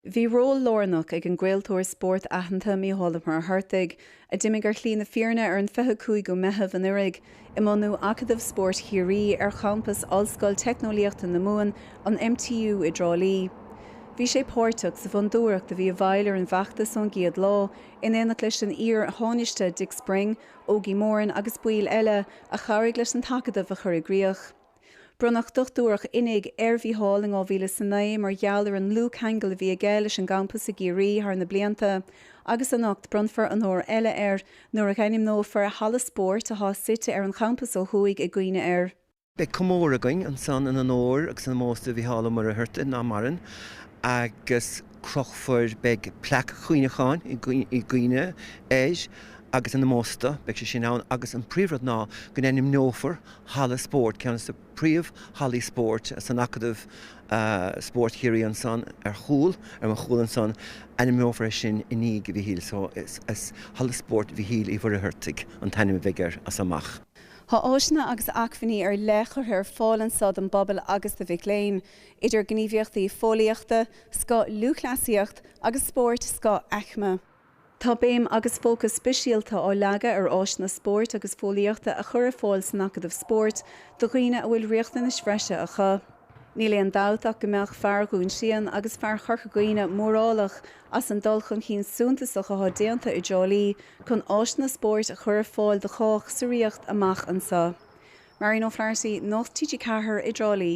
Bhí ról lornach ag an ghaoltóir spóirt aitheanta Mhichíl Uí Mhuircheartaigh a d'imigh ar chlín na fiorna ar an 25 meitheamh an uirig I mban NUACHT spóirt chiarí ar champas Ollscoil Teicneolaíochta na Móin an MTU I Drálí. Bhí sé páirteach sa bhunúireacht a bhí a bhailir an bheachtas an giad lá in éanacht leis an ír tháineasta Dick Spring, ógaí mórin agus buil eile a charigh leis an takeadamh a chur i gcríoch. Brunach dochtúach inig bhí háling á bhíle san naim mar gheallar an lúc hangel a bhí a ggéil leis an gampas a géirí thar na blianta, agus an nacht brunfar an óir eile nuair a chenim nó for a Halla spóirt a site ar an champas ó thuaig I gcuine air. Be cumór a going an san an óir agus an mósta bhí Halla mar a thuirta ná marin agus crochfur beg plac chuoineáin I gcuine éis agus an mósta be sé sin ann agus an príomhrad ná go enim nófar Halla spóirt ceann sa príomh Halla spóirt as an acadamh spóirt chéirí an san ar chúl ar an chúl an san enim nófar sin iní go bhíhíl so is Halla spóirt bhíhíl I bhur a thuirtaigh an tainnim bhigear as amach. Tá áisina agus acmhainní ar lechar ar fálan sad an bobbal agus de bhic léin, idir gníomhíochtaí fóliaachta, sca lúchleasaíocht agus spóirt sca eachma. Tá béim agus fócas speisialta á leaga ar áisina spóirt agus fóliaachta a chur fáil san acadamh spóirt do dhaoine a bhfuil riachtain is freise a cha. Ní léon dáteach go mbeadh fear gún sian agus fear chorcha gaoine mórálach as an dulchan chin súntasach a déanta I Drálí chun áisina spóirt a chur fáil de chách sa riocht amach an sa. Mar nó fleirsaí NUACHT TG4 I Drálí.